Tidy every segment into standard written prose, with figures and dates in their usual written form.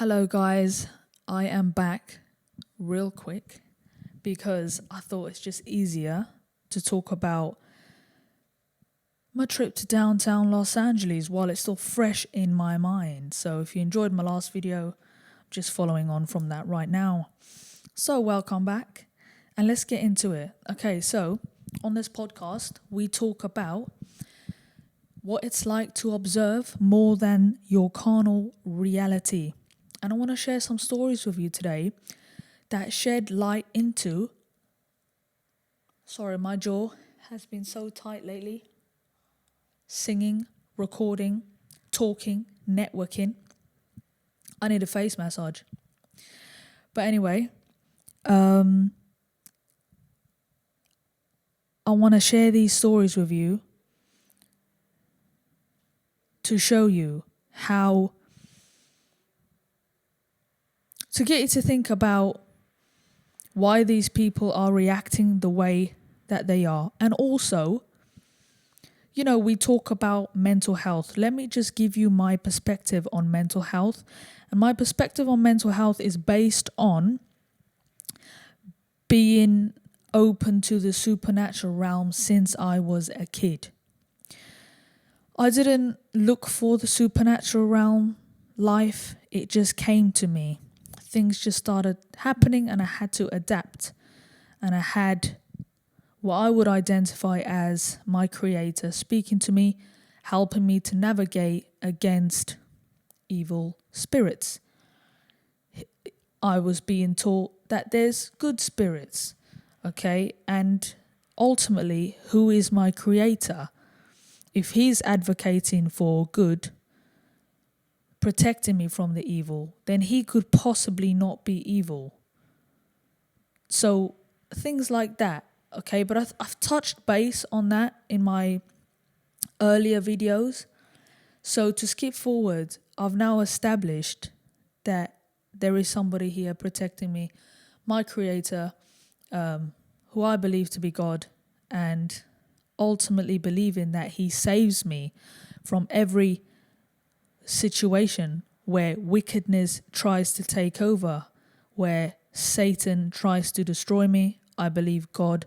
Hello guys, I am back real quick because I thought it's just easier to talk about my trip to downtown Los Angeles while it's still fresh in my mind. So if you enjoyed my last video, I'm just following on from that right now. So welcome back and let's get into it. Okay, so on this podcast, we talk about what it's like to observe more than your carnal reality. And I want to share some stories with you today that shed light into... Sorry, my jaw has been so tight lately. Singing, recording, talking, networking. I need a face massage. But anyway, I want to share these stories with you to show you how... to get you to think about why these people are reacting the way that they are. And also, you know, we talk about mental health. Let me just give you my perspective on mental health. And my perspective on mental health is based on being open to the supernatural realm since I was a kid. I didn't look for the supernatural realm life. It just came to me. Things just started happening and I had to adapt. And I had what I would identify as my creator speaking to me, helping me to navigate against evil spirits. I was being taught that there's good spirits, okay? And ultimately, who is my creator? If he's advocating for good, protecting me from the evil, then he could possibly not be evil. So things like that, okay? But I've touched base on that in my earlier videos. So to skip forward, I've now established that there is somebody here protecting me, my creator, who I believe to be God, and ultimately believing that he saves me from every situation where wickedness tries to take over, where Satan tries to destroy me. I believe God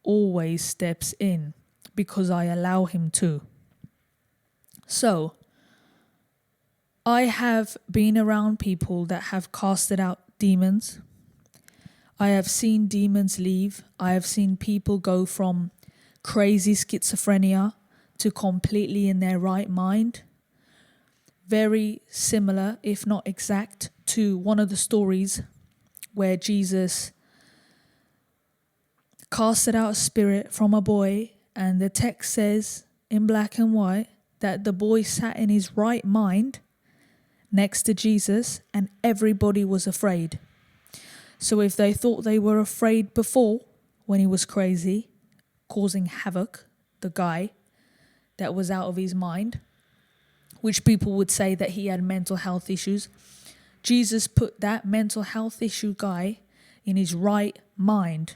always steps in because I allow him to. So I have been around people that have casted out demons. I have seen demons leave. I have seen people go from crazy schizophrenia to completely in their right mind. Very similar, if not exact, to one of the stories where Jesus casted out a spirit from a boy, and the text says in black and white that the boy sat in his right mind next to Jesus and everybody was afraid. So if they thought they were afraid before when he was crazy, causing havoc, the guy that was out of his mind, which people would say that he had mental health issues, Jesus put that mental health issue guy in his right mind.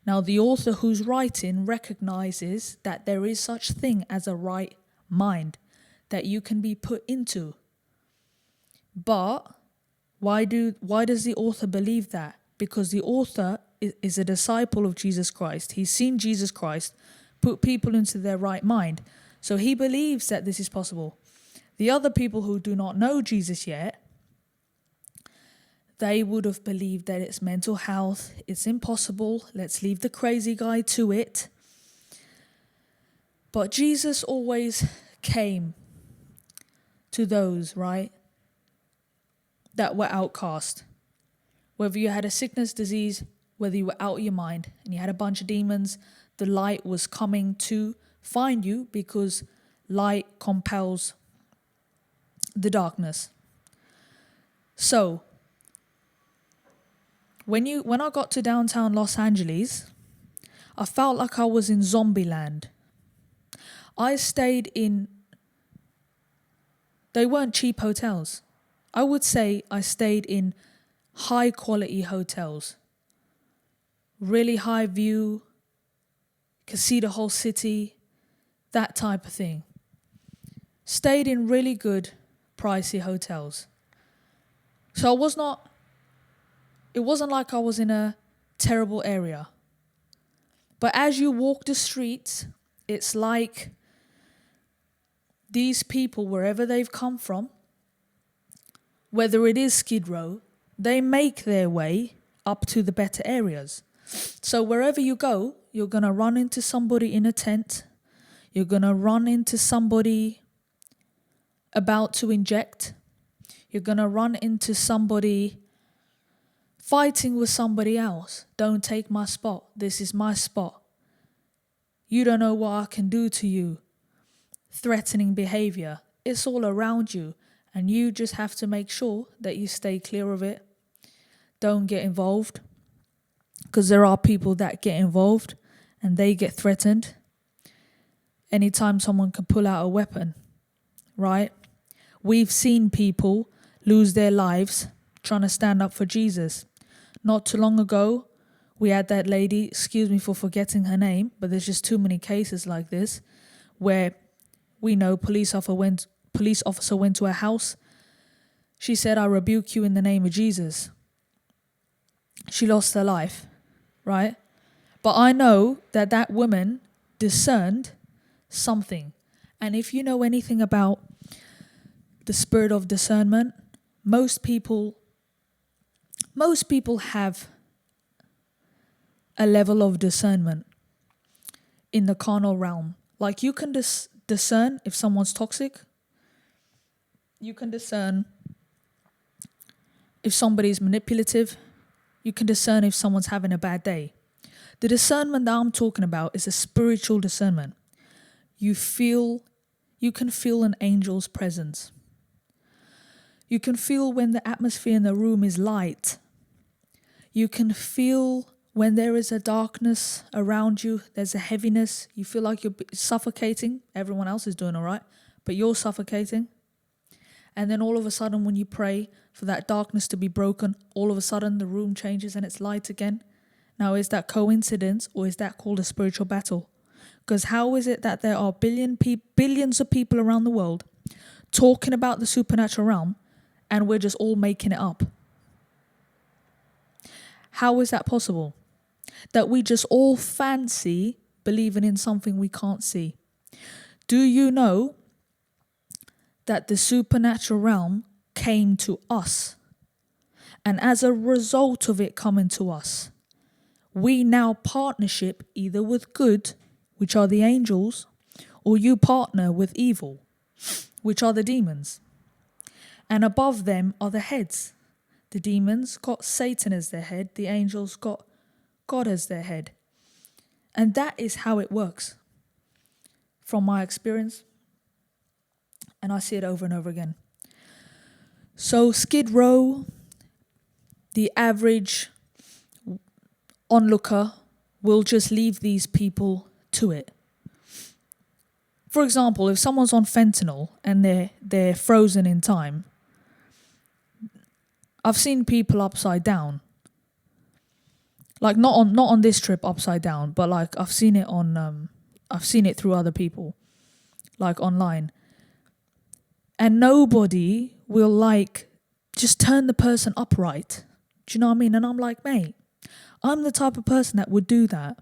Now, the author who's writing recognizes that there is such thing as a right mind that you can be put into. But why does the author believe that? Because the author is a disciple of Jesus Christ. He's seen Jesus Christ put people into their right mind. So he believes that this is possible. The other people who do not know Jesus yet, they would have believed that it's mental health, it's impossible, let's leave the crazy guy to it. But Jesus always came to those, right, that were outcast. Whether you had a sickness, disease, whether you were out of your mind and you had a bunch of demons, the light was coming to find you because light compels the darkness. So when I got to downtown Los Angeles, I felt like I was in zombie land. I stayed in... they weren't cheap hotels. I would say I stayed in high quality hotels. Really high view, could see the whole city, that type of thing. Stayed in really good pricey hotels. So it wasn't like I was in a terrible area. But as you walk the streets, it's like these people, wherever they've come from, whether it is Skid Row, they make their way up to the better areas. So wherever you go, you're going to run into somebody in a tent. You're going to run into somebody about to inject. You're going to run into somebody fighting with somebody else. Don't take my spot. This is my spot. You don't know what I can do to you. Threatening behavior. It's all around you. And you just have to make sure that you stay clear of it. Don't get involved. Because there are people that get involved and they get threatened. Anytime someone can pull out a weapon, right? We've seen people lose their lives trying to stand up for Jesus. Not too long ago, we had that lady, excuse me for forgetting her name, but there's just too many cases like this, where we know police officer went to her house. She said, "I rebuke you in the name of Jesus." She lost her life, right? But I know that that woman discerned something. And if you know anything about the spirit of discernment, most people have a level of discernment in the carnal realm. Like you can discern if someone's toxic. You can discern if somebody's manipulative. You can discern if someone's having a bad day. The discernment that I'm talking about is a spiritual discernment. You can feel an angel's presence. You can feel when the atmosphere in the room is light. You can feel when there is a darkness around you, there's a heaviness. You feel like you're suffocating. Everyone else is doing all right, but you're suffocating. And then all of a sudden when you pray for that darkness to be broken, all of a sudden the room changes and it's light again. Now, is that coincidence or is that called a spiritual battle? Because how is it that there are billions of people around the world talking about the supernatural realm and we're just all making it up? How is that possible? That we just all fancy believing in something we can't see. Do you know that the supernatural realm came to us? And as a result of it coming to us, we now partnership either with good, which are the angels, or you partner with evil, which are the demons. And above them are the heads. The demons got Satan as their head. The angels got God as their head. And that is how it works. From my experience. And I see it over and over again. So Skid Row, the average onlooker will just leave these people to it. For example, if someone's on fentanyl and they're frozen in time, I've seen people upside down. Like not on this trip upside down, but like I've seen it through other people, like online. And nobody will like just turn the person upright. Do you know what I mean? And I'm like, mate, I'm the type of person that would do that.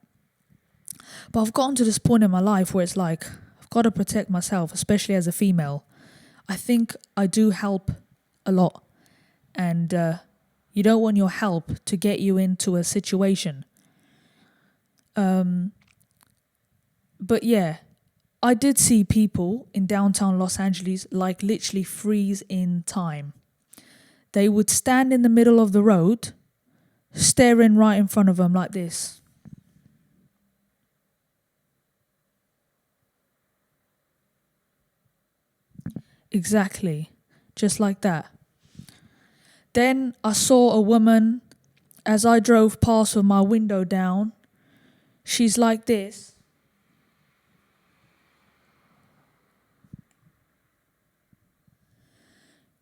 But I've gotten to this point in my life where it's like, I've got to protect myself, especially as a female. I think I do help a lot. And you don't want your help to get you into a situation. But yeah, I did see people in downtown Los Angeles like literally freeze in time. They would stand in the middle of the road, staring right in front of them like this. Exactly, just like that. Then I saw a woman as I drove past with my window down. She's like this.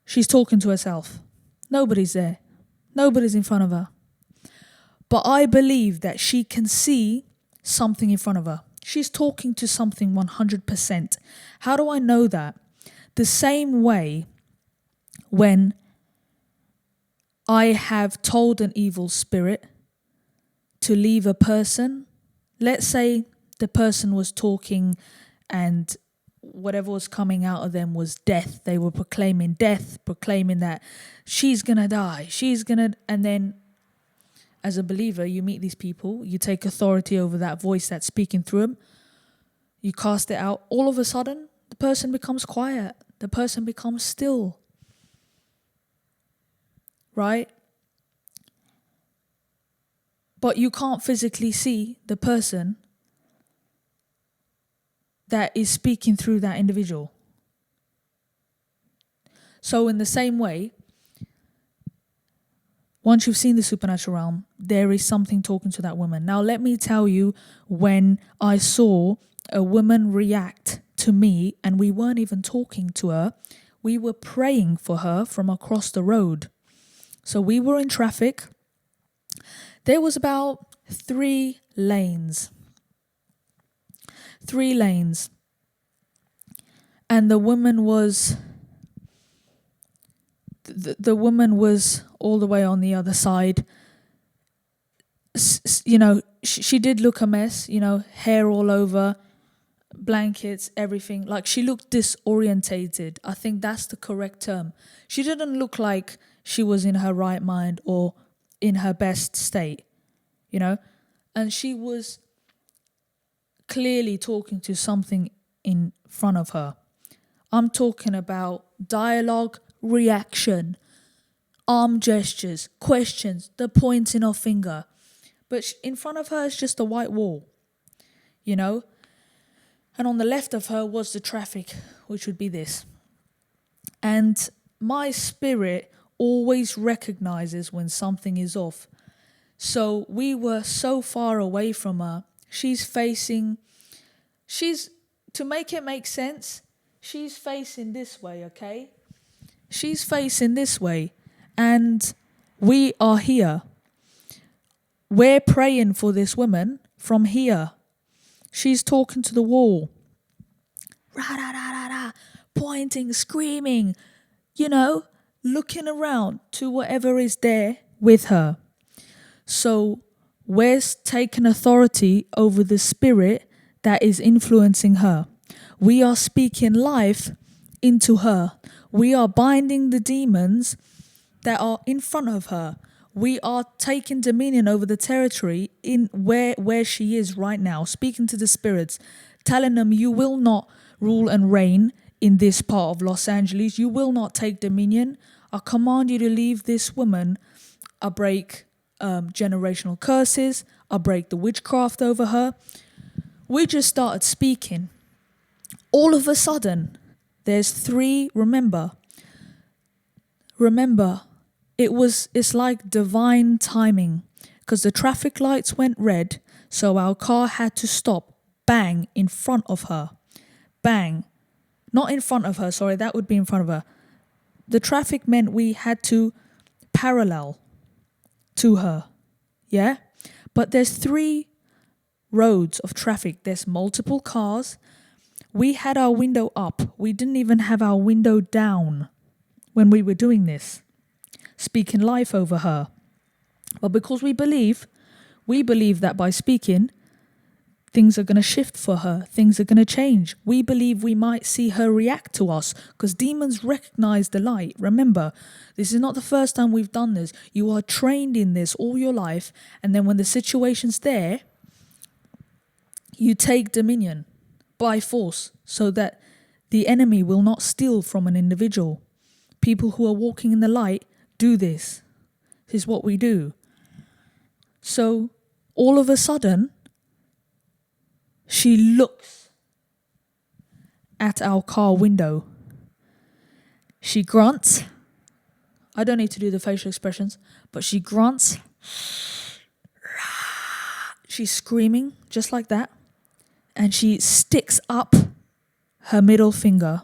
She's talking to herself. Nobody's there. Nobody's in front of her. But I believe that she can see something in front of her. She's talking to something 100%. How do I know that? The same way when I have told an evil spirit to leave a person. Let's say the person was talking and whatever was coming out of them was death. They were proclaiming death, proclaiming that she's going to die. And then as a believer, you meet these people, you take authority over that voice that's speaking through them, you cast it out. All of a sudden, the person becomes quiet. The person becomes still. Right? But you can't physically see the person that is speaking through that individual. So in the same way, once you've seen the supernatural realm, there is something talking to that woman. Now let me tell you, when I saw a woman react to me and we weren't even talking to her, we were praying for her from across the road. So we were in traffic. There was about 3 lanes. 3 lanes. And the woman was the woman was all the way on the other side. She did look a mess, hair all over, blankets, everything. Like, she looked disorientated. I think that's the correct term. She didn't look like she was in her right mind or in her best state, and she was clearly talking to something in front of her. I'm talking about dialogue, reaction, arm gestures, questions, the pointing of finger. But in front of her is just a white wall, And on the left of her was the traffic, which would be this. And my spirit always recognizes when something is off. So we were so far away from her. To make it make sense, she's facing this way, okay? She's facing this way. And we are here. We're praying for this woman from here. She's talking to the wall. Pointing, screaming, looking around to whatever is there with her. So we're taking authority over the spirit that is influencing her. We are speaking life into her. We are binding the demons that are in front of her. We are taking dominion over the territory in where she is right now, speaking to the spirits, telling them, you will not rule and reign in this part of Los Angeles. You will not take dominion. I command you to leave this woman. I break generational curses. I break the witchcraft over her. We just started speaking. All of a sudden, there's 3, remember, it's like divine timing, because the traffic lights went red, so our car had to stop, bang, in front of her. Bang. Not in front of her, sorry, that would be in front of her. The traffic meant we had to parallel to her, yeah? But there's 3 roads of traffic. There's multiple cars. We had our window up. We didn't even have our window down when we were doing this, speaking life over her. But because we believe that by speaking, things are going to shift for her. Things are going to change. We believe we might see her react to us, because demons recognize the light. Remember, this is not the first time we've done this. You are trained in this all your life. And then when the situation's there, you take dominion by force so that the enemy will not steal from an individual. People who are walking in the light do this. This is what we do. So all of a sudden, she looks at our car window. She grunts. I don't need to do the facial expressions, but she grunts. She's screaming just like that. And she sticks up her middle finger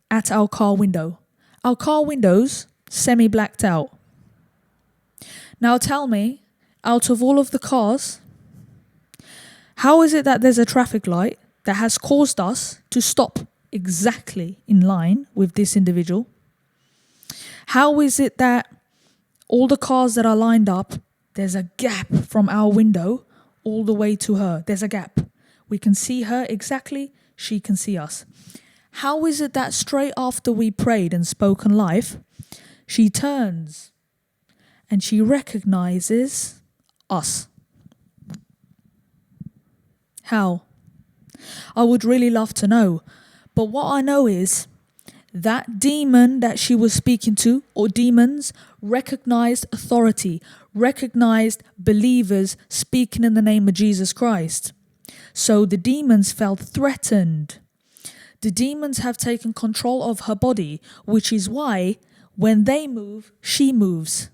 at our car window. Our car windows semi-blacked out. Now tell me, out of all of the cars, how is it that there's a traffic light that has caused us to stop exactly in line with this individual? How is it that All the cars that are lined up, there's a gap from our window all the way to her. There's a gap. We can see her exactly. She can see us. How is it that straight after we prayed and spoken life, she turns and she recognizes us? How? I would really love to know. But what I know is that demon that she was speaking to, or demons, recognized authority, recognized believers speaking in the name of Jesus Christ. So the demons felt threatened. The demons have taken control of her body, which is why when they move, she moves.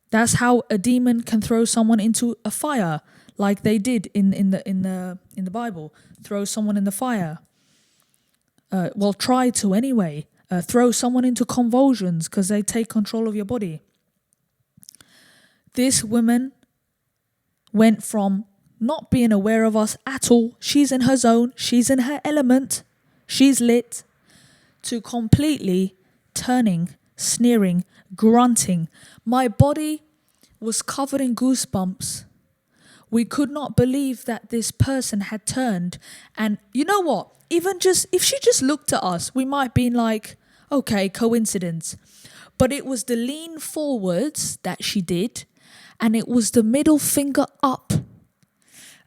That's how a demon can throw someone into a fire, like they did in the Bible. Throw someone in the fire. Try to anyway. Throw someone into convulsions because they take control of your body. This woman went from not being aware of us at all, she's in her zone, she's in her element, she's lit, to completely turning, sneering, grunting. My body was covered in goosebumps. We could not believe that this person had turned. And you know what? Even just, if she just looked at us, we might have been like, okay, coincidence. But it was the lean forwards that she did, and it was the middle finger up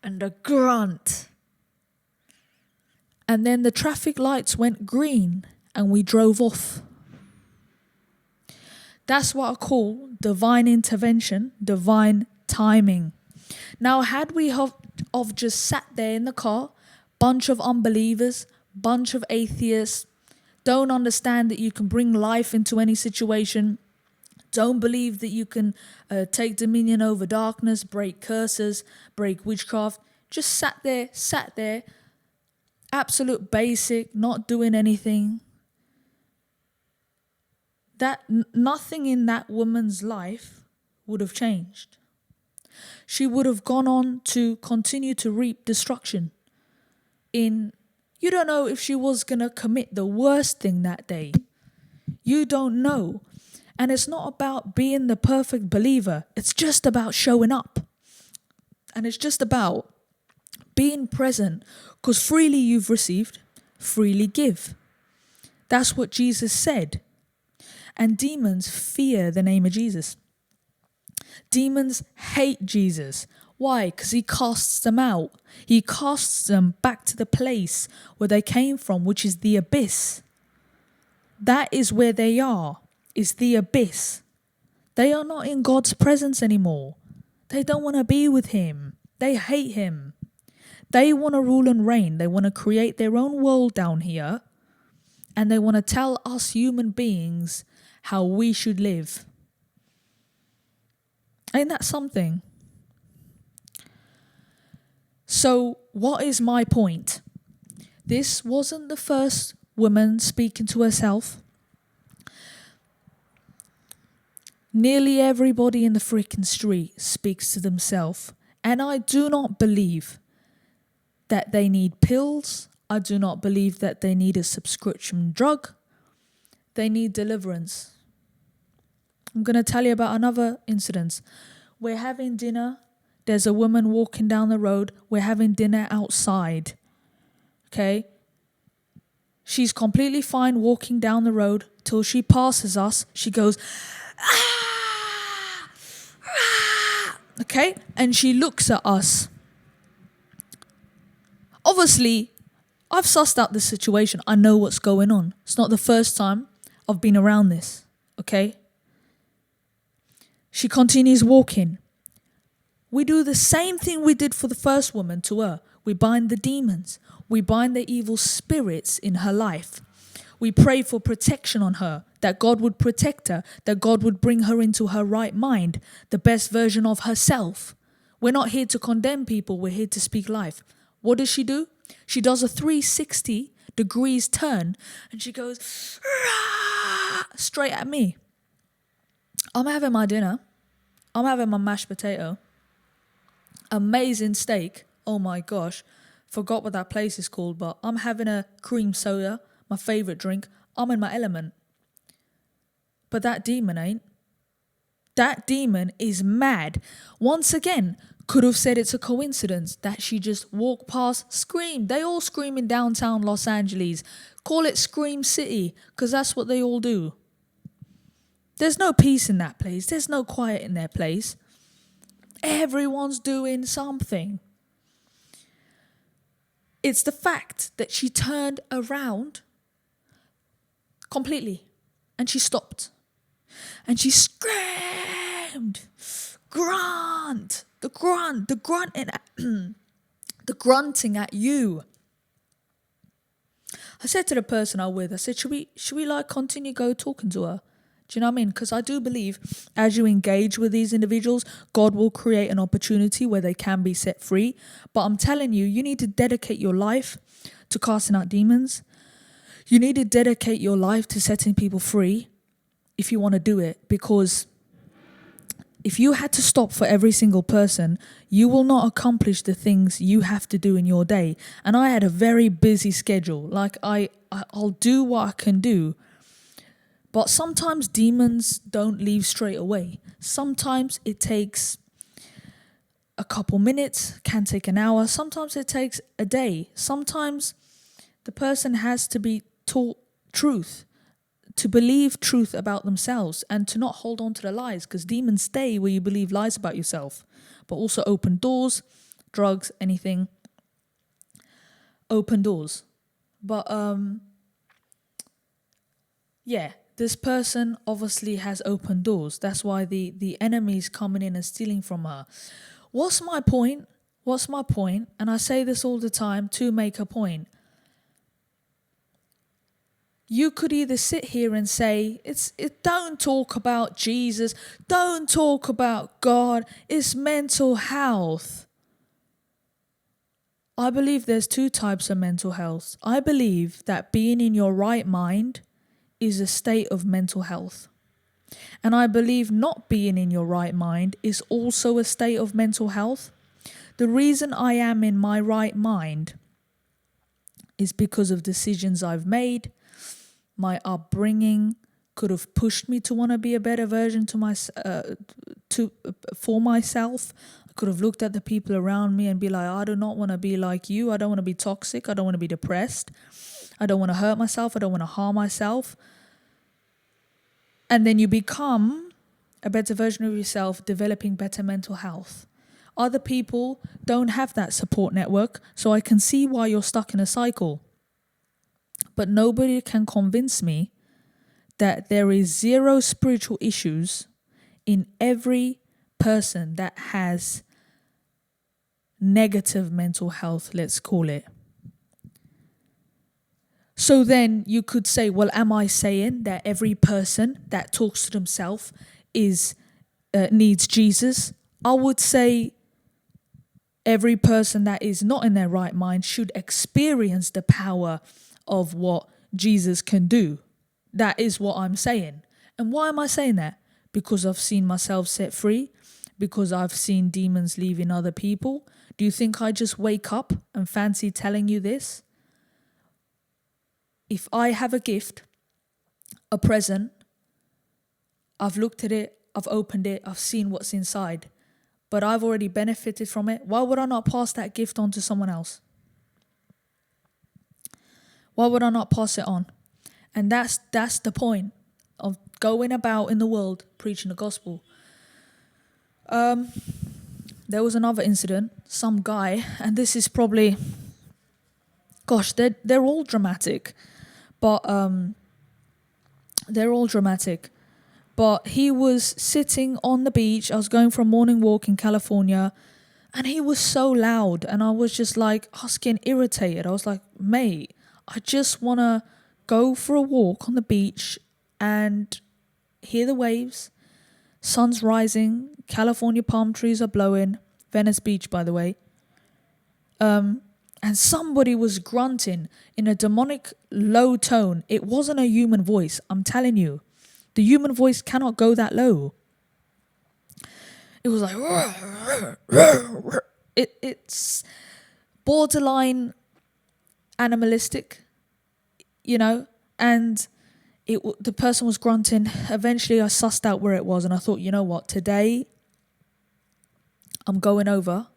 and the grunt. And then the traffic lights went green and we drove off. That's what I call divine intervention, divine timing. Now, had we have just sat there in the car, bunch of unbelievers, bunch of atheists, don't understand that you can bring life into any situation, don't believe that you can take dominion over darkness, break curses, break witchcraft, just sat there, absolute basic, not doing anything. That nothing in that woman's life would have changed. She would have gone on to continue to reap destruction. You don't know if she was going to commit the worst thing that day. You don't know. And it's not about being the perfect believer. It's just about showing up. And it's just about being present. Because freely you've received, freely give. That's what Jesus said. And demons fear the name of Jesus. Demons hate Jesus. Why? Because he casts them out. He casts them back to the place where they came from, which is the abyss. That is where they are, is the abyss. They are not in God's presence anymore. They don't want to be with him. They hate him. They want to rule and reign. They want to create their own world down here. And they want to tell us human beings how we should live. Ain't that something? So what is my point? This wasn't the first woman speaking to herself. Nearly everybody in the freaking street speaks to themselves. And I do not believe that they need pills. I do not believe that they need a subscription drug. They need deliverance. I'm going to tell you about another incident. We're having dinner. There's a woman walking down the road. We're having dinner outside. Okay? She's completely fine walking down the road till she passes us. She goes, ah! Ah! Okay? And she looks at us. Obviously, I've sussed out the situation. I know what's going on. It's not the first time I've been around this. Okay? She continues walking. We do the same thing we did for the first woman to her. We bind the demons. We bind the evil spirits in her life. We pray for protection on her, that God would protect her, that God would bring her into her right mind, the best version of herself. We're not here to condemn people. We're here to speak life. What does she do? She does a 360 degrees turn and she goes Rah! Straight at me. I'm having my dinner. I'm having my mashed potato. Amazing steak. Oh my gosh. Forgot what that place is called, but I'm having a cream soda, my favorite drink. I'm in my element. But that demon ain't. That demon is mad. Once again, could have said it's a coincidence that she just walked past, screamed. They all scream in downtown Los Angeles. Call it Scream City, because that's what they all do. There's no peace in that place. There's no quiet in their place. Everyone's doing something. It's the fact that she turned around completely and she stopped. And she screamed, grunt, the grunting at you. I said to the person I'm with, I said, should we like continue go talking to her? Do you know what I mean? Because I do believe as you engage with these individuals, God will create an opportunity where they can be set free. But I'm telling you, you need to dedicate your life to casting out demons. You need to dedicate your life to setting people free if you want to do it. Because if you had to stop for every single person, you will not accomplish the things you have to do in your day. And I had a very busy schedule. Like I'll do what I can do. But sometimes demons don't leave straight away. Sometimes it takes a couple minutes, can take an hour. Sometimes it takes a day. Sometimes the person has to be taught truth, to believe truth about themselves and to not hold on to the lies, because demons stay where you believe lies about yourself. But also open doors, drugs, anything. Open doors. But yeah. This person obviously has open doors. That's why the enemy's coming in and stealing from her. What's my point? What's my point? And I say this all the time to make a point. You could either sit here and say, don't talk about Jesus, don't talk about God, it's mental health. I believe there's two types of mental health. I believe that being in your right mind is a state of mental health. And I believe not being in your right mind is also a state of mental health. The reason I am in my right mind is because of decisions I've made. My upbringing could have pushed me to want to be a better version for myself. I could have looked at the people around me and be like, I do not want to be like you. I don't want to be toxic. I don't want to be depressed. I don't want to hurt myself. I don't want to harm myself. And then you become a better version of yourself, developing better mental health. Other people don't have that support network, so I can see why you're stuck in a cycle. But nobody can convince me that there is zero spiritual issues in every person that has negative mental health, let's call it. So then you could say, well, am I saying that every person that talks to themselves needs Jesus? I would say every person that is not in their right mind should experience the power of what Jesus can do. That is what I'm saying. And why am I saying that? Because I've seen myself set free, because I've seen demons leaving other people. Do you think I just wake up and fancy telling you this? If I have a gift, a present, I've looked at it, I've opened it, I've seen what's inside, but I've already benefited from it, why would I not pass that gift on to someone else? Why would I not pass it on? And that's the point of going about in the world preaching the gospel. There was another incident, some guy, and this is probably, gosh, they're all dramatic. But they're all dramatic. But he was sitting on the beach. I was going for a morning walk in California, and he was so loud. And I was just like, I was getting irritated. I was like, mate, I just want to go for a walk on the beach and hear the waves. Sun's rising. California palm trees are blowing. Venice Beach, by the way. And somebody was grunting in a demonic low tone. It wasn't a human voice, I'm telling you. The human voice cannot go that low. It was like, it's borderline animalistic, and The person was grunting. Eventually I sussed out where it was, and I thought, you know what, today I'm going over.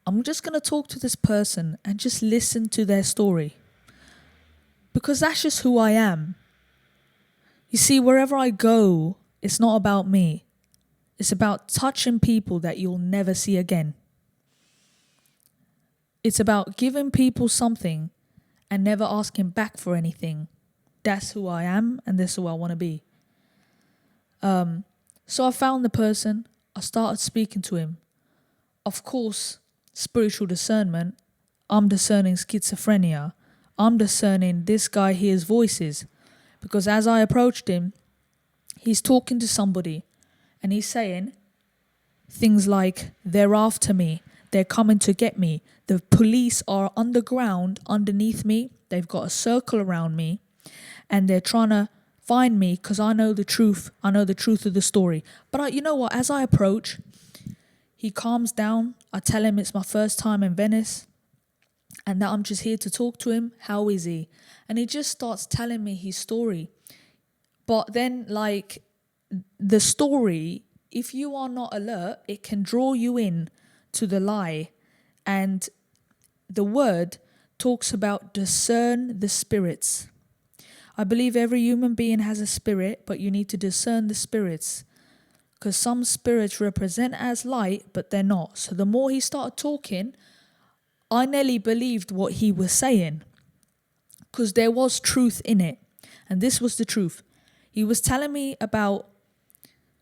I'm just going to talk to this person and just listen to their story. Because that's just who I am. You see, wherever I go, it's not about me. It's about touching people that you'll never see again. It's about giving people something and never asking back for anything. That's who I am, and that's who I want to be. So I found the person. I started speaking to him. Of course, spiritual discernment. I'm discerning schizophrenia. I'm discerning this guy hears voices. Because as I approached him, he's talking to somebody and he's saying things like, they're after me. They're coming to get me. The police are underground underneath me. They've got a circle around me and they're trying to find me because I know the truth. I know the truth of the story. But you know what? As I approach, he calms down. I tell him it's my first time in Venice and that I'm just here to talk to him. How is he? And he just starts telling me his story. But then, like, the story, if you are not alert, it can draw you in to the lie. And the word talks about discern the spirits. I believe every human being has a spirit, but you need to discern the spirits. Because some spirits represent as light, but they're not. So the more he started talking, I nearly believed what he was saying. Because there was truth in it. And this was the truth. He was telling me about,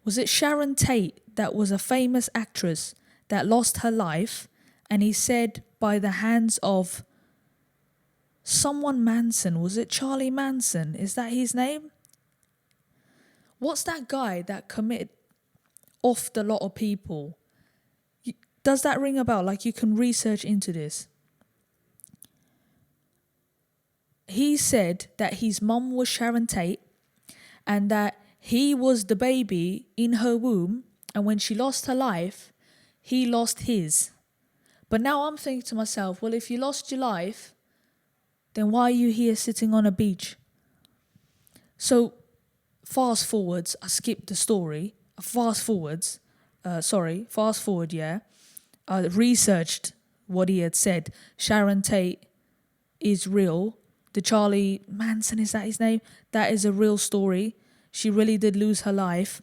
was it Sharon Tate, that was a famous actress that lost her life, and he said by the hands of someone Manson. Was it Charlie Manson? Is that his name? What's that guy that committed offed a lot of people? Does that ring a bell? Like, you can research into this. He said that his mum was Sharon Tate and that he was the baby in her womb, and when she lost her life, he lost his. But now I'm thinking to myself, well, if you lost your life, then why are you here sitting on a beach? So fast forwards, I skipped the story. Fast forward, yeah. I researched what he had said. Sharon Tate is real. The Charlie Manson, is that his name? That is a real story. She really did lose her life.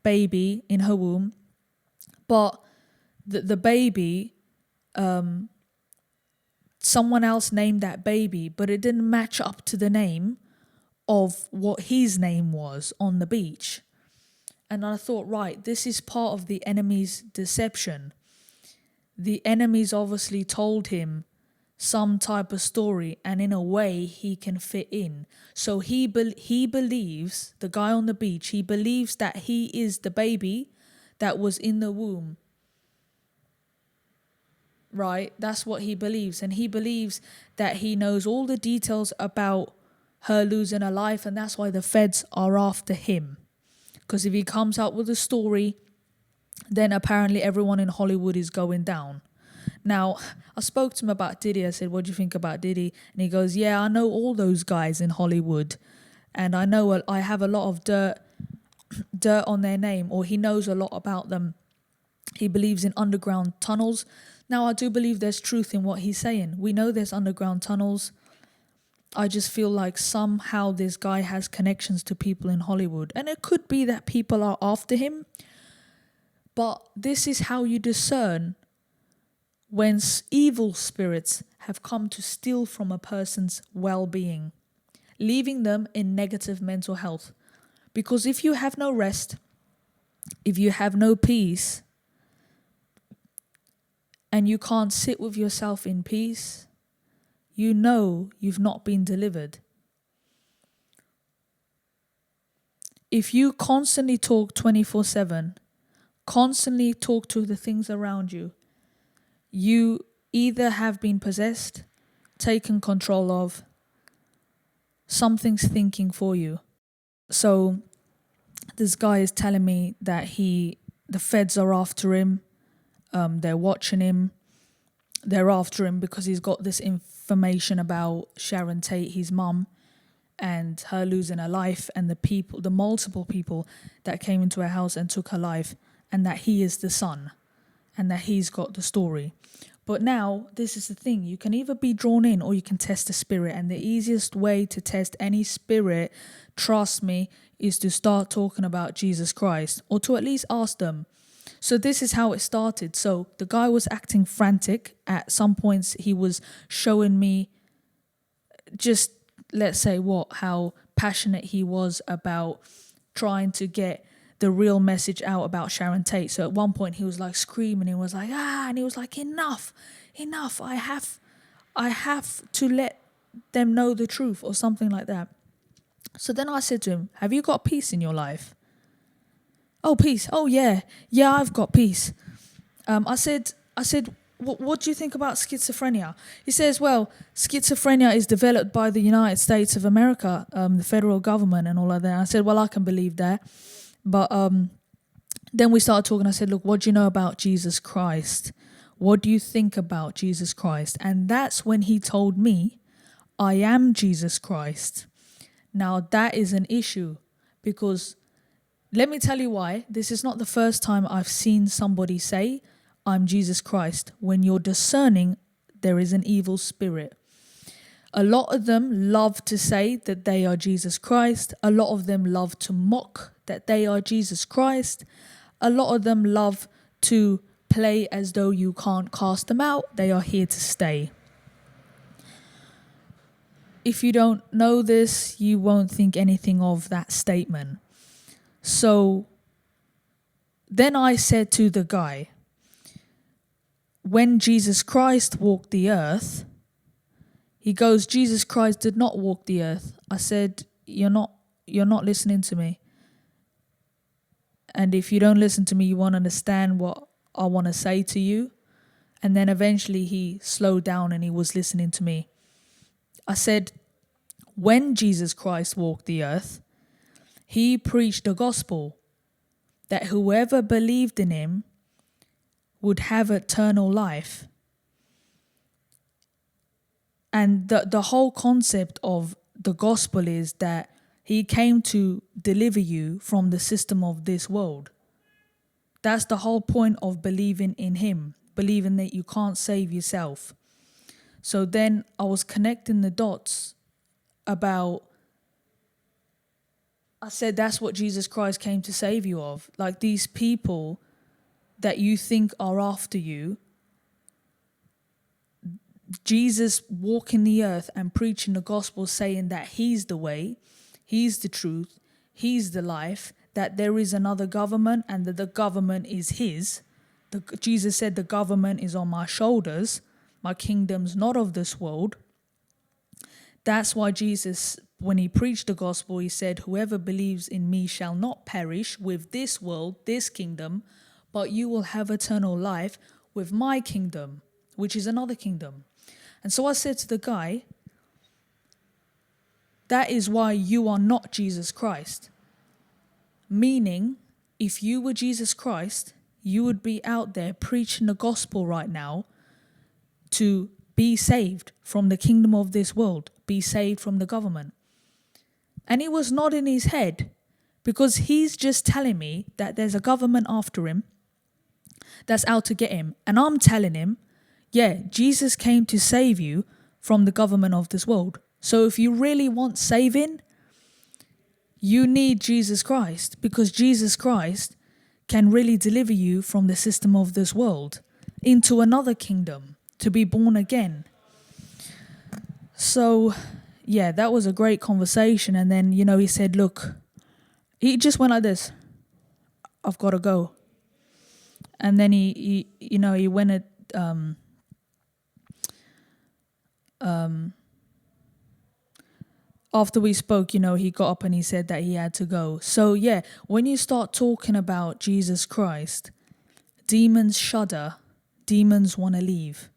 Baby in her womb. But the baby, someone else named that baby, but it didn't match up to the name of what his name was on the beach. And I thought, right, this is part of the enemy's deception. The enemies obviously told him some type of story, and in a way he can fit in. So he believes, the guy on the beach, he believes that he is the baby that was in the womb. Right? That's what he believes. And he believes that he knows all the details about her losing her life, and that's why the feds are after him. Because if he comes out with a story, then apparently everyone in Hollywood is going down. Now, I spoke to him about Diddy. I said, what do you think about Diddy? And he goes, yeah, I know all those guys in Hollywood. And I know I have a lot of dirt on their name, or he knows a lot about them. He believes in underground tunnels. Now, I do believe there's truth in what he's saying. We know there's underground tunnels. I just feel like somehow this guy has connections to people in Hollywood. And it could be that people are after him. But this is how you discern when evil spirits have come to steal from a person's well-being, leaving them in negative mental health. Because if you have no rest, if you have no peace, and you can't sit with yourself in peace, you know you've not been delivered. If you constantly talk 24/7, constantly talk to the things around you, you either have been possessed, taken control of, something's thinking for you. So this guy is telling me that the feds are after him. They're watching him. They're after him because he's got this information about Sharon Tate, his mum. and her losing her life, and the multiple people that came into her house and took her life, and that he is the son, and that he's got the story. But now, this is the thing, you can either be drawn in or you can test the spirit. And the easiest way to test any spirit, trust me, is to start talking about Jesus Christ, or to at least ask them. So this is how it started. So the guy was acting frantic. At some points, he was showing me just, let's say how passionate he was about trying to get the real message out about Sharon Tate. So at one point he was like screaming, he was like, and he was like, enough, I have to let them know the truth, or something like that. So then I said to him, have you got peace in your life? Oh, peace. Oh, yeah, I've got peace. I said, what do you think about schizophrenia? He says, well, schizophrenia is developed by the United States of America, the federal government and all of that. I said, well, I can believe that. But then we started talking. I said, look, what do you know about Jesus Christ? What do you think about Jesus Christ? And that's when he told me, I am Jesus Christ. Now, that is an issue, because let me tell you why. This is not the first time I've seen somebody say, I'm Jesus Christ. When you're discerning, there is an evil spirit. A lot of them love to say that they are Jesus Christ. A lot of them love to mock that they are Jesus Christ. A lot of them love to play as though you can't cast them out. They are here to stay. If you don't know this, you won't think anything of that statement. So then I said to the guy, when Jesus Christ walked the earth, he goes, Jesus Christ did not walk the earth. I said, you're not listening to me. And if you don't listen to me, you won't understand what I want to say to you. And then eventually he slowed down and he was listening to me. I said, when Jesus Christ walked the earth, he preached the gospel that whoever believed in him would have eternal life. And the whole concept of the gospel is that he came to deliver you from the system of this world. That's the whole point of believing in him, believing that you can't save yourself. So then I was connecting the dots about, I said, that's what Jesus Christ came to save you of. Like, these people that you think are after you, Jesus walking the earth and preaching the gospel, saying that he's the way, he's the truth, he's the life, that there is another government and that the government is his. Jesus said the government is on my shoulders. My kingdom's not of this world. That's why Jesus, when he preached the gospel, he said, whoever believes in me shall not perish with this world, this kingdom, but you will have eternal life with my kingdom, which is another kingdom. And so I said to the guy, that is why you are not Jesus Christ. Meaning, if you were Jesus Christ, you would be out there preaching the gospel right now to be saved from the kingdom of this world, be saved from the government. And he was nodding his head, because he's just telling me that there's a government after him that's out to get him. And I'm telling him, yeah, Jesus came to save you from the government of this world. So if you really want saving, you need Jesus Christ, because Jesus Christ can really deliver you from the system of this world into another kingdom, to be born again. So, yeah, that was a great conversation. And then, he said, look, he just went like this, I've got to go. And then he went at, after we spoke, he got up and he said that he had to go. So, yeah, when you start talking about Jesus Christ, demons shudder, demons want to leave.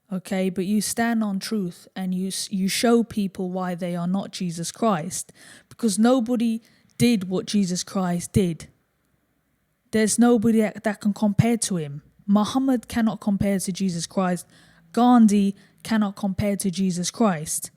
Okay, but you stand on truth and you show people why they are not Jesus Christ, because nobody did what Jesus Christ did. There's nobody that can compare to him. Muhammad cannot compare to Jesus Christ. Gandhi cannot compare to Jesus Christ.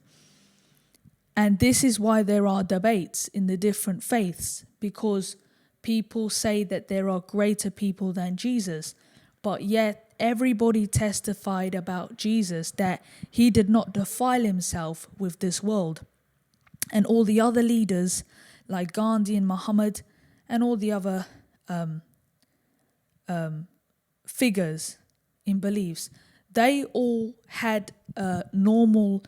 And this is why there are debates in the different faiths, because people say that there are greater people than Jesus, but yet everybody testified about Jesus that he did not defile himself with this world. And all the other leaders like Gandhi and Muhammad and all the other figures in beliefs, they all had normal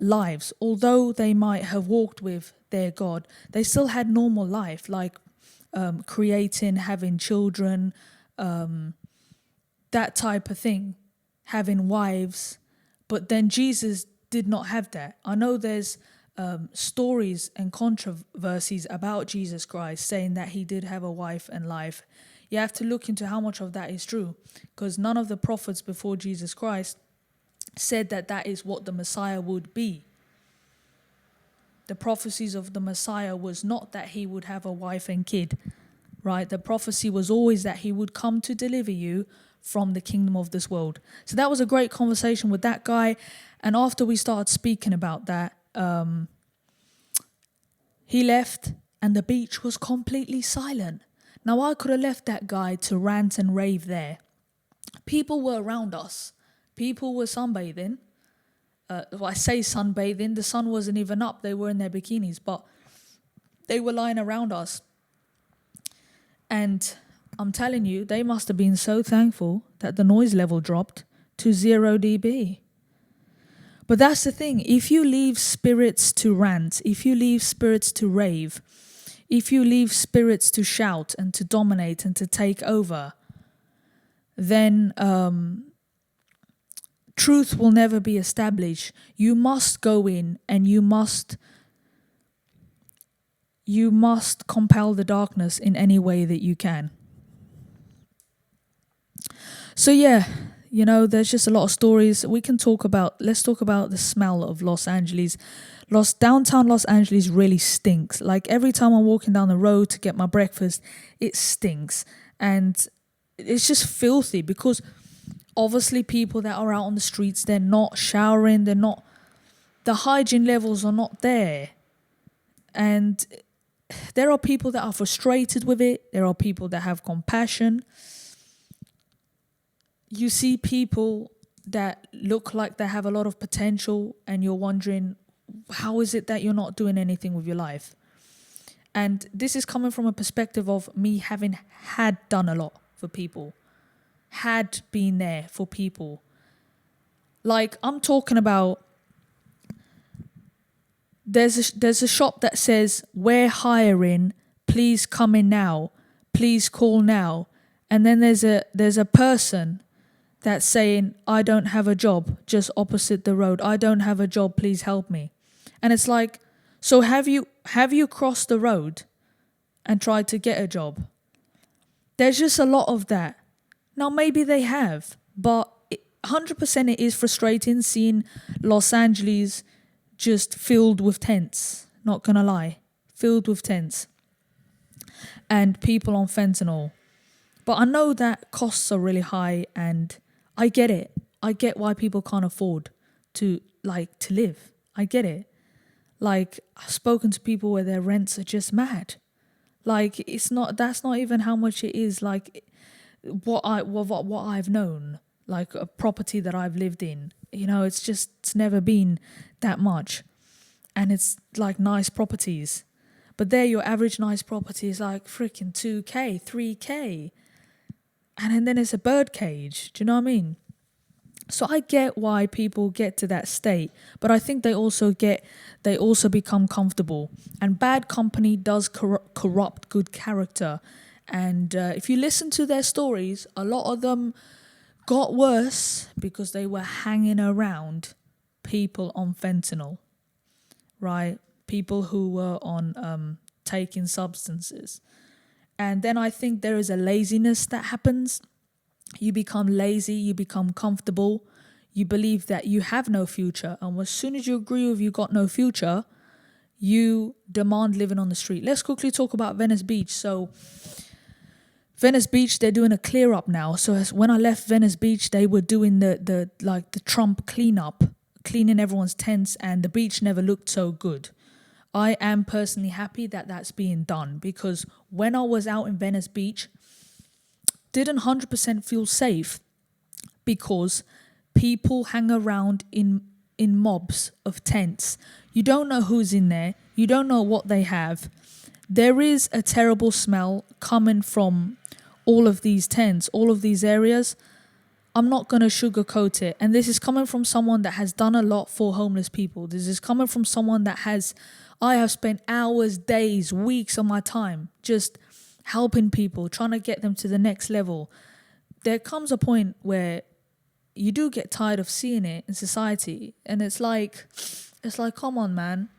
lives. Although they might have walked with their God, they still had normal life, like creating, having children, that type of thing, having wives. But then Jesus did not have that. I know there's stories and controversies about Jesus Christ saying that he did have a wife and life. You have to look into how much of that is true, because none of the prophets before Jesus Christ said that that is what the Messiah would be. The prophecies of the Messiah was not that he would have a wife and kid, right? The prophecy was always that he would come to deliver you from the kingdom of this world. So that was a great conversation with that guy. And after we started speaking about that, he left and the beach was completely silent. Now, I could have left that guy to rant and rave there. People were around us. People were sunbathing. I say sunbathing, the sun wasn't even up. They were in their bikinis, but they were lying around us. And I'm telling you, they must have been so thankful that the noise level dropped to 0 dB. But that's the thing. If you leave spirits to rant, if you leave spirits to rave, if you leave spirits to shout and to dominate and to take over, then truth will never be established. You must go in and you must compel the darkness in any way that you can. So yeah, you know, there's just a lot of stories we can talk about. Let's talk about the smell of Los Angeles. Downtown Los Angeles really stinks. Like every time I'm walking down the road to get my breakfast, it stinks. And it's just filthy because obviously people that are out on the streets, they're not showering, the hygiene levels are not there. And there are people that are frustrated with it. There are people that have compassion. You see people that look like they have a lot of potential and you're wondering, how is it that you're not doing anything with your life? And this is coming from a perspective of me having done a lot for people, had been there for people. Like I'm talking about, there's a shop that says, we're hiring, please come in now, please call now. And then there's a person that's saying, I don't have a job, just opposite the road. I don't have a job, please help me. And it's like, so have you crossed the road and tried to get a job? There's just a lot of that. Now maybe they have, but 100% it is frustrating seeing Los Angeles just filled with tents. Not gonna lie, filled with tents and people on fentanyl. But I know that costs are really high and I get it. I get why people can't afford to live. I get it. Like I've spoken to people where their rents are just mad. Like that's not even how much it is. Like what I've known, like a property that I've lived in, you know, it's never been that much. And it's like nice properties. But there your average nice property is like freaking 2K, 3K. And then it's a bird cage. Do you know what I mean? So I get why people get to that state, but I think they also become comfortable. And bad company does corrupt good character. And if you listen to their stories, a lot of them got worse because they were hanging around people on fentanyl, right? People who were on taking substances. And then I think there is a laziness that happens. You become lazy, you become comfortable, you believe that you have no future. And as soon as you agree with you got no future, you demand living on the street. Let's quickly talk about Venice Beach. So Venice Beach, they're doing a clear up now. So when I left Venice Beach, they were doing the Trump clean up cleaning everyone's tents and the beach never looked so good. I am personally happy that that's being done, because when I was out in Venice Beach, didn't 100% feel safe, because people hang around in mobs of tents. You don't know who's in there. You don't know what they have. There is a terrible smell coming from all of these tents, all of these areas. I'm not going to sugarcoat it. And this is coming from someone that has done a lot for homeless people. This is coming from someone that I have spent hours, days, weeks of my time just helping people, trying to get them to the next level. There comes a point where you do get tired of seeing it in society. And it's like, come on, man.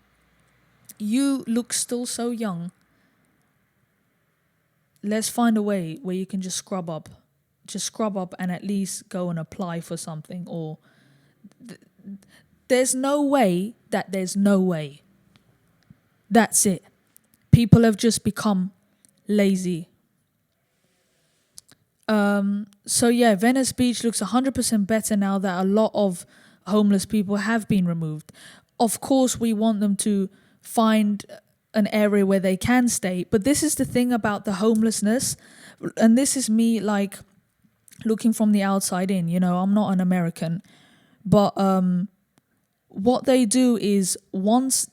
You look still so young. Let's find a way where you can just scrub up and at least go and apply for something. Or there's no way that there's no way. That's it. People have just become lazy. So yeah, Venice Beach looks 100% better now that a lot of homeless people have been removed. Of course, we want them to find an area where they can stay. But this is the thing about the homelessness. And this is me like looking from the outside in, I'm not an American. But what they do is once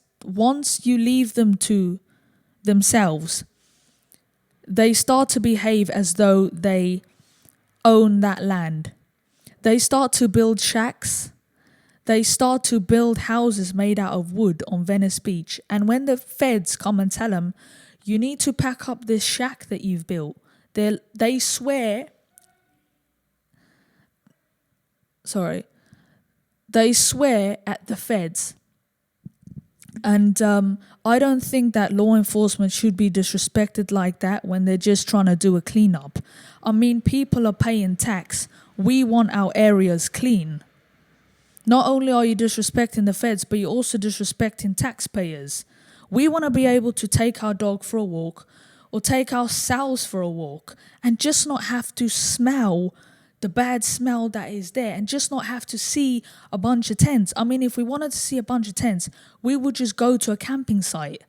you leave them to themselves, they start to behave as though they own that land. They start to build shacks. They start to build houses made out of wood on Venice Beach. And when the feds come and tell them, you need to pack up this shack that you've built, they swear at the feds. And I don't think that law enforcement should be disrespected like that when they're just trying to do a cleanup. I mean, people are paying tax. We want our areas clean. Not only are you disrespecting the feds, but you're also disrespecting taxpayers. We want to be able to take our dog for a walk or take ourselves for a walk and just not have to smell the bad smell that is there and just not have to see a bunch of tents. I mean, if we wanted to see a bunch of tents, we would just go to a camping site.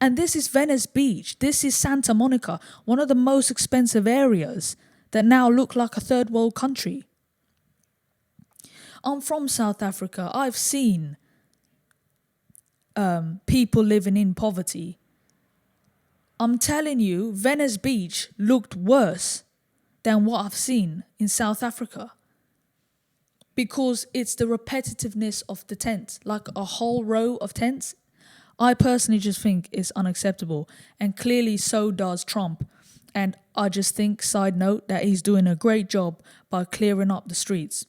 And this is Venice Beach. This is Santa Monica, one of the most expensive areas that now look like a third world country. I'm from South Africa. I've seen people living in poverty. I'm telling you, Venice Beach looked worse than what I've seen in South Africa, because it's the repetitiveness of the tents, like a whole row of tents. I personally just think it's unacceptable, and clearly so does Trump. And I just think, side note, that he's doing a great job by clearing up the streets.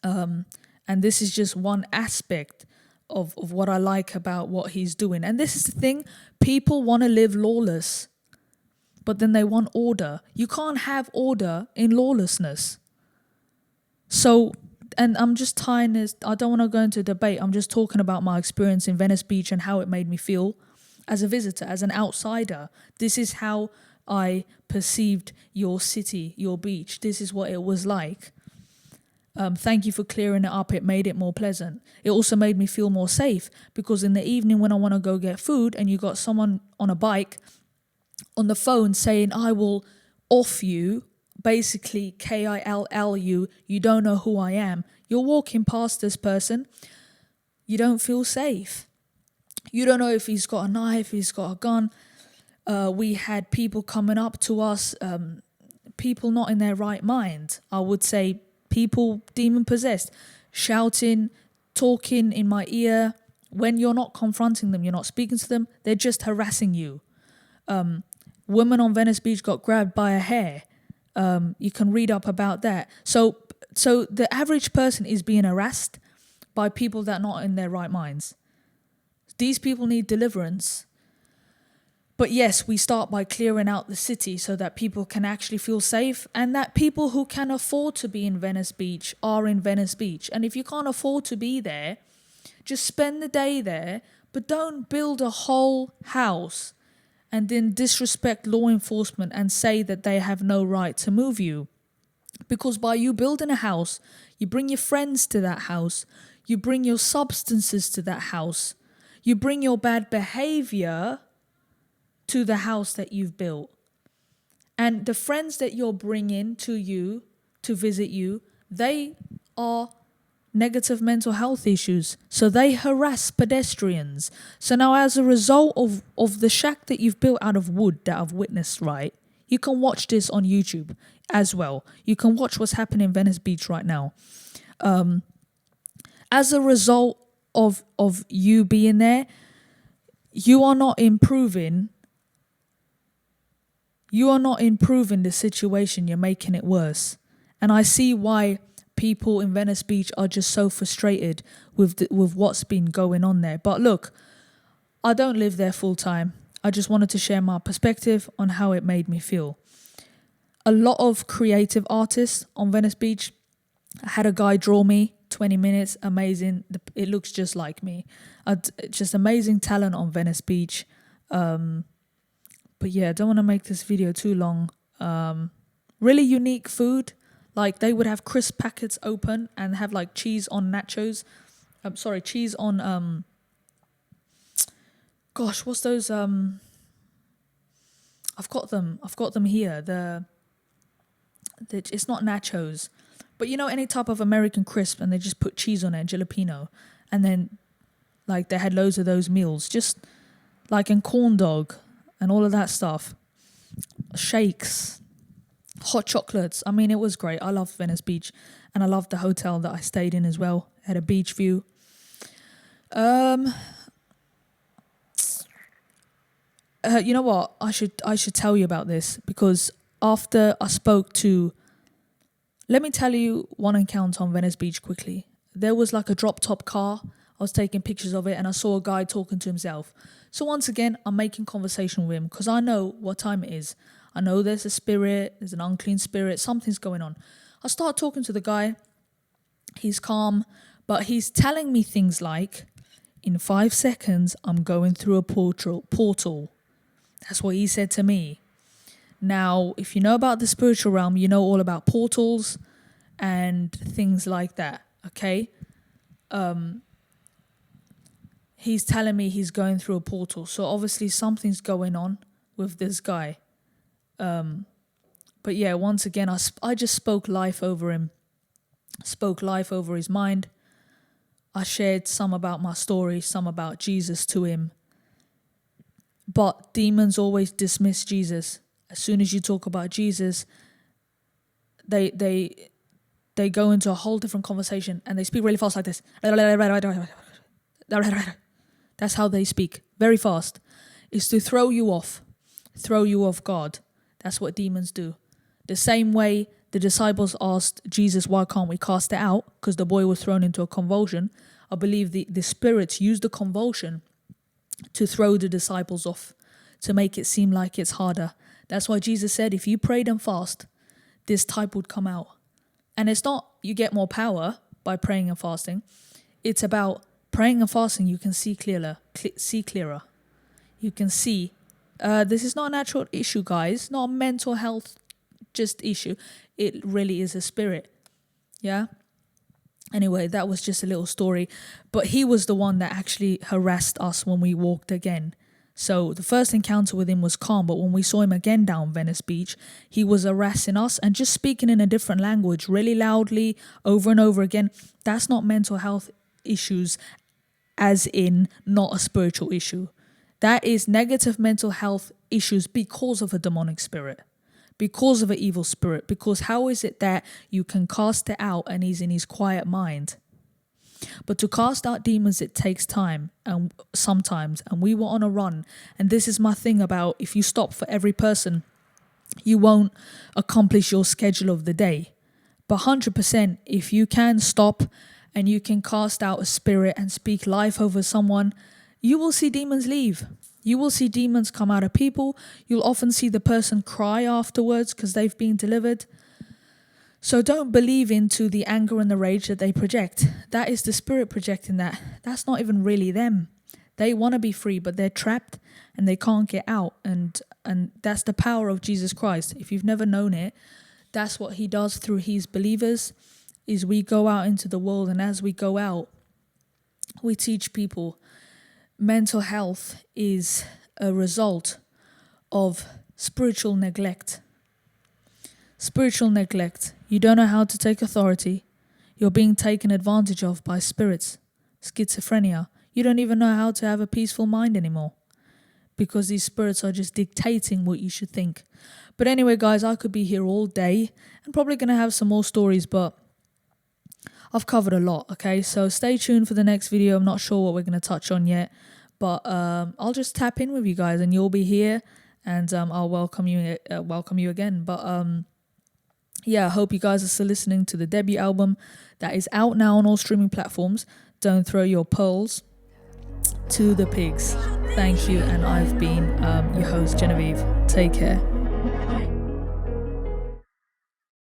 And this is just one aspect of what I like about what he's doing. And this is the thing, people want to live lawless, but then they want order. You can't have order in lawlessness. So, and I'm just tying this, I don't want to go into debate. I'm just talking about my experience in Venice Beach and how it made me feel as a visitor, as an outsider. This is how I perceived your city, your beach. This is what it was like. Thank you for clearing it up. It made it more pleasant. It also made me feel more safe, because in the evening when I want to go get food and you got someone on a bike on the phone saying, I will off you, basically KILL you, you don't know who I am. You're walking past this person. You don't feel safe. You don't know if he's got a knife, he's got a gun. We had people coming up to us, people not in their right mind. I would say people demon-possessed, shouting, talking in my ear. When you're not confronting them, you're not speaking to them, they're just harassing you. Woman on Venice Beach got grabbed by a hair. You can read up about that. So the average person is being harassed by people that are not in their right minds. These people need deliverance. But yes, we start by clearing out the city so that people can actually feel safe, and that people who can afford to be in Venice Beach are in Venice Beach. And if you can't afford to be there, just spend the day there, but don't build a whole house and then disrespect law enforcement and say that they have no right to move you. Because by you building a house, you bring your friends to that house, You bring your substances to that house. You bring your bad behavior to the house that you've built. And the friends that you're bringing to you to visit you, they are negative mental health issues. So they harass pedestrians. So now as a result of the shack that you've built out of wood that I've witnessed, right? You can watch this on YouTube as well. You can watch what's happening in Venice Beach right now. As a result of you being there, you are not improving. You are not improving the situation. You're making it worse. And I see why people in Venice Beach are just so frustrated with what's been going on there. But look, I don't live there full time. I just wanted to share my perspective on how it made me feel. A lot of creative artists on Venice Beach. I had a guy draw me, 20 minutes, amazing. It looks just like me. Just amazing talent on Venice Beach. But yeah, I don't want to make this video too long. Really unique food. Like they would have crisp packets open and have like cheese on nachos. Cheese on gosh, what's those? I've got them here. It's not nachos, but you know, any type of American crisp, and they just put cheese on it, jalapeno, and then like they had loads of those meals, just like in corn dog and all of that stuff, shakes, hot chocolates. I mean, it was great. I loved Venice Beach, and I loved the hotel that I stayed in as well. It had a beach view. You know what? I should tell you about this, because after I spoke to, let me tell you one encounter on Venice Beach quickly. There was like a drop top car. I was taking pictures of it and I saw a guy talking to himself. So once again, I'm making conversation with him because I know what time it is. I know there's a spirit, there's an unclean spirit, something's going on. I start talking to the guy. He's calm, but he's telling me things like, in 5 seconds, I'm going through a portal. That's what he said to me. Now, if you know about the spiritual realm, you know all about portals and things like that, okay? He's telling me he's going through a portal. So obviously something's going on with this guy. But yeah, once again, I just spoke life over him. Spoke life over his mind. I shared some about my story, some about Jesus to him. But demons always dismiss Jesus. As soon as you talk about Jesus, they go into a whole different conversation and they speak really fast like this. That's how they speak, very fast. It's to throw you off guard. That's what demons do. The same way the disciples asked Jesus, why can't we cast it out? Because the boy was thrown into a convulsion. I believe the spirits used the convulsion to throw the disciples off, to make it seem like it's harder. That's why Jesus said, if you prayed and fast, this type would come out. And it's not you get more power by praying and fasting. It's about praying and fasting. You can see clearer. You can see. This is not a natural issue, guys. Not a mental health just issue. It really is a spirit. Yeah. Anyway, that was just a little story. But he was the one that actually harassed us when we walked again. So the first encounter with him was calm, but when we saw him again down Venice Beach, he was harassing us and just speaking in a different language, really loudly, over and over again. That's not mental health issues, as in not a spiritual issue. That is negative mental health issues because of a demonic spirit, because of an evil spirit. Because how is it that you can cast it out and he's in his quiet mind? But to cast out demons, it takes time and sometimes, and we were on a run. And this is my thing about, if you stop for every person, you won't accomplish your schedule of the day. But 100%, if you can stop and you can cast out a spirit and speak life over someone, you will see demons leave. You will see demons come out of people. You'll often see the person cry afterwards because they've been delivered. So don't believe into the anger and the rage that they project. That is the spirit projecting that. That's not even really them. They want to be free, but they're trapped and they can't get out. And that's the power of Jesus Christ. If you've never known it, that's what he does through his believers, is we go out into the world, and as we go out, we teach people mental health is a result of spiritual neglect. Spiritual neglect. You don't know how to take authority. You're being taken advantage of by spirits. Schizophrenia. You don't even know how to have a peaceful mind anymore, because these spirits are just dictating what you should think. But anyway, guys, I could be here all day and probably going to have some more stories, but I've covered a lot, okay? So stay tuned for the next video. I'm not sure what we're going to touch on yet, but I'll just tap in with you guys and you'll be here, and I'll welcome you again. But yeah, I hope you guys are still listening to the debut album that is out now on all streaming platforms. Don't throw your pearls to the pigs. Thank you, and I've been your host, Genevieve. Take care.